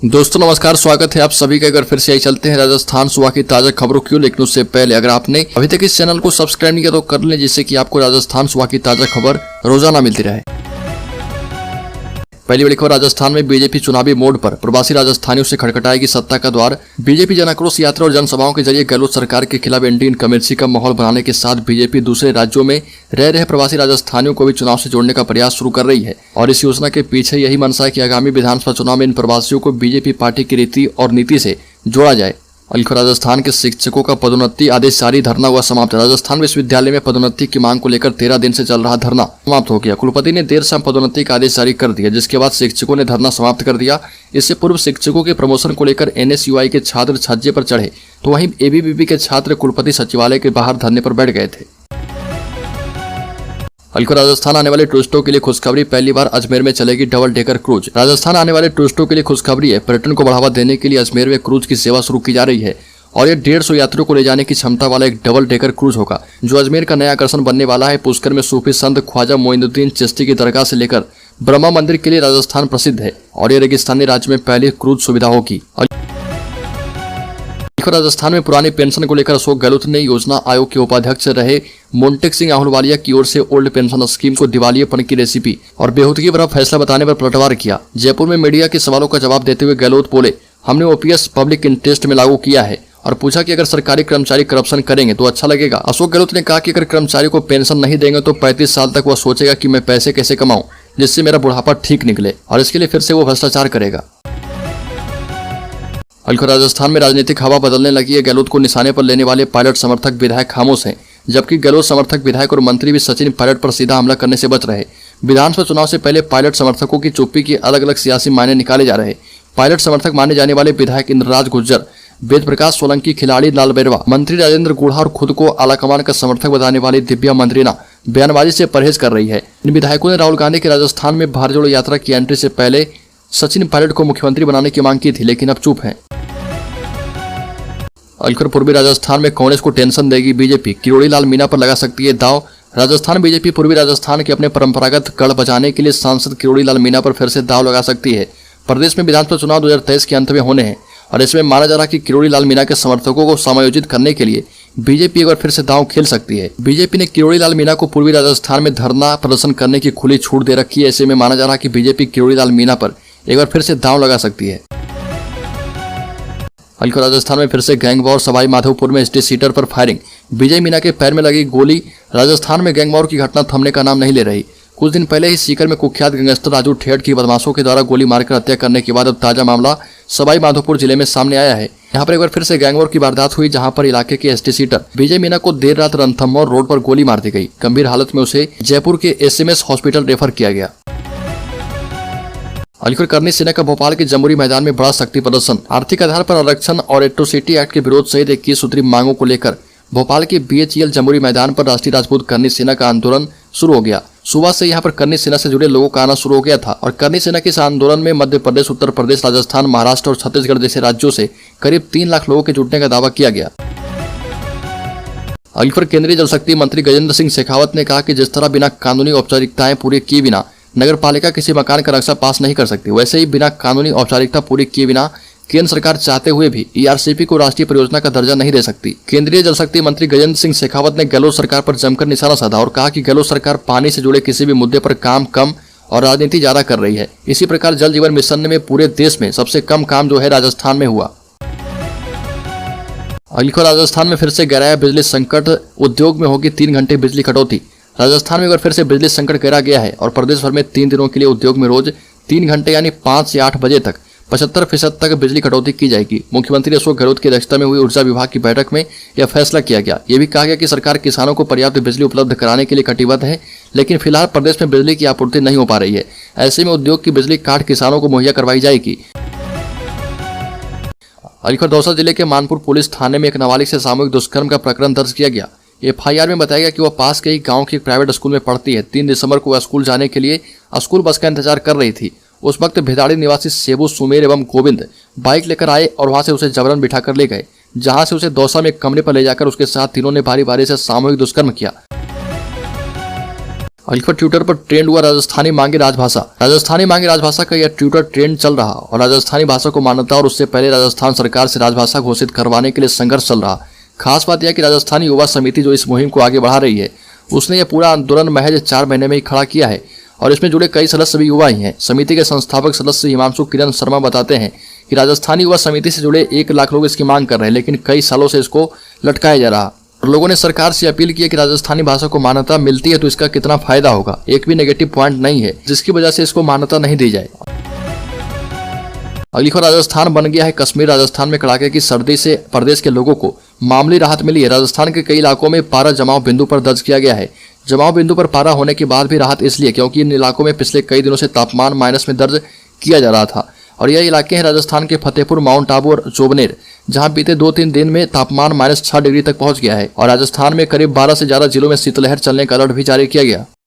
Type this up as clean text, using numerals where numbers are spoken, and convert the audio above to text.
दोस्तों नमस्कार, स्वागत है आप सभी का। अगर फिर से चलते हैं राजस्थान सुबह की ताजा खबरों की, लेकिन उससे पहले अगर आपने अभी तक इस चैनल को सब्सक्राइब नहीं किया तो कर लें, जिससे कि आपको राजस्थान सुबह की ताजा खबर रोजाना मिलती रहे। पहली बड़ी खबर, राजस्थान में बीजेपी चुनावी मोड पर, प्रवासी राजस्थानियों से खटखटाएगी सत्ता का द्वार। बीजेपी जन आक्रोश यात्रा और जनसभाओं के जरिए गहलोत सरकार के खिलाफ एंटी इनकमेंसी का माहौल बनाने के साथ बीजेपी दूसरे राज्यों में रह रहे प्रवासी राजस्थानियों को भी चुनाव से जोड़ने का प्रयास शुरू कर रही है। और इस योजना के पीछे यही मंशा है कि आगामी विधानसभा चुनाव में इन प्रवासियों को बीजेपी पार्टी की रीति और नीति से जोड़ा जाए। राजस्थान के शिक्षकों का पदोन्नति आदेश जारी, धरना हुआ समाप्त। राजस्थान विश्वविद्यालय में पदोन्नति की मांग को लेकर 13 दिन से चल रहा धरना समाप्त हो गया। कुलपति ने देर शाम पदोन्नति का आदेश जारी कर दिया, जिसके बाद शिक्षकों ने धरना समाप्त कर दिया। इससे पूर्व शिक्षकों के प्रमोशन को लेकर NSUI के छात्र छज्जे पर चढ़े, तो वहीं ABVP के छात्र कुलपति सचिवालय के बाहर धरने पर बैठ गए थे। राजस्थान आने वाले टूरिस्टों के लिए खुशखबरी, पहली बार अजमेर में चलेगी डबल डेकर क्रूज। राजस्थान आने वाले टूरिस्टों के लिए खुशखबरी है। पर्यटन को बढ़ावा देने के लिए अजमेर में क्रूज की सेवा शुरू की जा रही है और ये 150 यात्रियों को ले जाने की क्षमता वाला एक डबल डेकर क्रूज होगा, जो अजमेर का नया आकर्षण बनने वाला है। पुष्कर में सूफी संत ख्वाजा मोइनुद्दीन चिश्ती की दरगाह से लेकर ब्रह्मा मंदिर के लिए राजस्थान प्रसिद्ध है और ये रेगिस्तानी राज्य में पहली क्रूज सुविधा होगी। राजस्थान में पुरानी पेंशन को लेकर अशोक गहलोत ने योजना आयोग के उपाध्यक्ष रहे मोन्टेक सिंह आहलूवालिया की ओर से ओल्ड पेंशन स्कीम को दिवालियेपन की रेसिपी और बेहूदगी भरा फैसला बताने पर पलटवार किया। जयपुर में मीडिया के सवालों का जवाब देते हुए गहलोत बोले, हमने OPS पब्लिक इंटरेस्ट में लागू किया है और पूछा कि अगर सरकारी कर्मचारी करप्शन करेंगे तो अच्छा लगेगा। अशोक गहलोत ने कहा कि अगर कर्मचारी को पेंशन नहीं देंगे तो 35 साल तक वह सोचेगा कि मैं पैसे कैसे कमाऊं जिससे मेरा बुढ़ापा ठीक निकले, और इसके लिए फिर से वो भ्रष्टाचार करेगा। राजस्थान में राजनीतिक हवा बदलने लगी है। गहलोत को निशाने पर लेने वाले पायलट समर्थक विधायक खामोश हैं, जबकि गहलोत समर्थक विधायक और मंत्री भी सचिन पायलट पर सीधा हमला करने से बच रहे। विधानसभा चुनाव से पहले पायलट समर्थकों की चुप्पी के अलग अलग सियासी मायने निकाले जा रहे। पायलट समर्थक माने जाने वाले विधायक इंद्रराज गुर्जर, वेद प्रकाश सोलंकी, खिलाड़ी लाल बैरवा, मंत्री राजेंद्र गुढ़ा और खुद को आलाकमान का समर्थक बताने वाली दिव्या मंत्रीना बयानबाजी से परहेज कर रही है। इन विधायकों ने राहुल गांधी की राजस्थान में भारत जोड़ो यात्रा की एंट्री से पहले सचिन पायलट को मुख्यमंत्री बनाने की मांग की थी, लेकिन अब चुप है। पूर्वी राजस्थान में कांग्रेस को टेंशन देगी बीजेपी, किरोड़ी लाल मीणा पर लगा सकती है दाव। राजस्थान बीजेपी पूर्वी राजस्थान के अपने परंपरागत गढ़ बचाने के लिए सांसद किरोड़ी लाल मीणा पर फिर से दाव लगा सकती है। प्रदेश में विधानसभा चुनाव 2023 के अंत में होने हैं और इसमें माना जा रहा है कि किरोड़ी लाल मीणा के समर्थकों को समायोजित करने के लिए बीजेपी एक बार फिर से दांव खेल सकती है। बीजेपी ने किरोड़ी लाल मीणा को पूर्वी राजस्थान में धरना प्रदर्शन करने की खुली छूट दे रखी है। ऐसे में माना जा रहा है कि बीजेपी किरोड़ी लाल मीणा पर एक बार फिर से दांव लगा सकती है। राजस्थान में फिर से गैंगवॉर, सवाई माधोपुर में SD सीटर पर फायरिंग, विजय मीणा के पैर में लगी गोली। राजस्थान में गैंगवॉर की घटना थमने का नाम नहीं ले रही। कुछ दिन पहले ही सीकर में कुख्यात गैंगस्टर राजू ठेठ की बदमाशों के द्वारा गोली मारकर हत्या करने के बाद अब ताजा मामला सवाई माधोपुर जिले में सामने आया है। यहाँ पर एक बार फिर से गैंगवॉर की वारदात हुई, जहाँ पर इलाके के SD सीटर विजय मीणा को देर रात रणथंभौर रोड पर गोली मार दी गई। गंभीर हालत में उसे जयपुर के SMS हॉस्पिटल रेफर किया गया। करनी सेना का भोपाल के जमुरी मैदान में बड़ा शक्ति प्रदर्शन, आर्थिक आधार पर आरक्षण और एट्रोसिटी एक्ट के विरोध सहित 21 सूत्री मांगों को लेकर भोपाल के BHEL जमुरी मैदान पर राष्ट्रीय राजपूत करनी सेना का आंदोलन शुरू हो गया। सुबह से यहां पर करनी सेना से जुड़े लोगों का आना शुरू हो गया था और करनी सेना के इस आंदोलन में मध्य प्रदेश, उत्तर प्रदेश, राजस्थान, महाराष्ट्र और छत्तीसगढ़ जैसे राज्यों से करीब 3 लाख लोगों के जुटने का दावा किया गया। केंद्रीय जल शक्ति मंत्री गजेंद्र सिंह शेखावत ने कहा कि जिस तरह बिना कानूनी औपचारिकताएं पूरी किए बिना नगर पालिका किसी मकान का नक्शा पास नहीं कर सकती, वैसे ही बिना कानूनी औपचारिकता पूरी किए बिना केंद्र सरकार चाहते हुए भी ERCP को राष्ट्रीय परियोजना का दर्जा नहीं दे सकती। केंद्रीय जल शक्ति मंत्री गजेंद्र सिंह शेखावत ने गहलोत सरकार पर जमकर निशाना साधा और कहा कि गहलोत सरकार पानी से जुड़े किसी भी मुद्दे पर काम कम और राजनीति ज्यादा कर रही है। इसी प्रकार जल जीवन मिशन में पूरे देश में सबसे कम काम जो है राजस्थान में हुआ। राजस्थान में फिर से गहराया बिजली संकट, उद्योग में होगी 3 घंटे बिजली कटौती। राजस्थान में एक बार फिर से बिजली संकट गहरा गया है और प्रदेश भर में 3 दिनों के लिए उद्योग में रोज 3 घंटे यानी 5 से 8 बजे तक 75% तक बिजली कटौती की जाएगी। मुख्यमंत्री अशोक गहलोत की अध्यक्षता में हुई ऊर्जा विभाग की बैठक में यह फैसला किया गया। यह भी कहा गया कि सरकार किसानों को पर्याप्त बिजली उपलब्ध कराने के लिए कटिबद्ध है, लेकिन फिलहाल प्रदेश में बिजली की आपूर्ति नहीं हो पा रही है। ऐसे में उद्योग की बिजली काट किसानों को मुहैया करवाई जाएगी। दौसा जिले के मानपुर पुलिस थाने में एक नाबालिग से सामूहिक दुष्कर्म का प्रकरण दर्ज किया गया। FIR में बताया गया कि वह पास के ही गांव के एक प्राइवेट स्कूल में पढ़ती है। 3 दिसंबर को वह स्कूल जाने के लिए स्कूल बस का इंतजार कर रही थी। उस वक्त भिदाड़ी निवासी सेबू, सुमेर एवं गोविंद बाइक लेकर आए और वहां से उसे जबरन बिठा कर ले गए, जहां से उसे दौसा में एक कमरे पर ले जाकर उसके साथ तीनों ने बारी बारी से सामूहिक दुष्कर्म किया। अलीखत ट्विटर पर ट्रेंड हुआ राजस्थानी मांगे राजभाषा। राजस्थानी मांगे राजभाषा का यह ट्विटर ट्रेंड चल रहा और राजस्थानी भाषा को मान्यता और उससे पहले राजस्थान सरकार से राजभाषा घोषित करवाने के लिए संघर्ष चल रहा। खास बात यह कि राजस्थानी युवा समिति जो इस मुहिम को आगे बढ़ा रही है, उसने यह पूरा आंदोलन महज 4 महीने में ही खड़ा किया है और इसमें जुड़े कई सदस्य भी युवा ही हैं। समिति के संस्थापक सदस्य हिमांशु किरण शर्मा बताते हैं कि राजस्थानी युवा समिति से जुड़े 1 लाख लोग इसकी मांग कर रहे हैं, लेकिन कई सालों से इसको लटकाया जा रहा और लोगों ने सरकार से अपील की है कि राजस्थानी भाषा को मान्यता मिलती है तो इसका कितना फायदा होगा। एक भी नेगेटिव पॉइंट नहीं है जिसकी वजह से इसको मान्यता नहीं दी जाए। अगली खबर, राजस्थान बन गया है कश्मीर। राजस्थान में कड़ाके की सर्दी से प्रदेश के लोगों को मामूली राहत मिली है। राजस्थान के कई इलाकों में पारा जमाव बिंदु पर दर्ज किया गया है। जमाव बिंदु पर पारा होने के बाद भी राहत इसलिए क्योंकि इन इलाकों में पिछले कई दिनों से तापमान माइनस में दर्ज किया जा रहा था और यह इलाके हैं राजस्थान के फतेहपुर, माउंट आबू और जोबनेर, जहां बीते 2-3 दिन में तापमान -6 डिग्री तक पहुंच गया है और राजस्थान में करीब 12 से ज्यादा जिलों में शीतलहर चलने का अलर्ट भी जारी किया गया।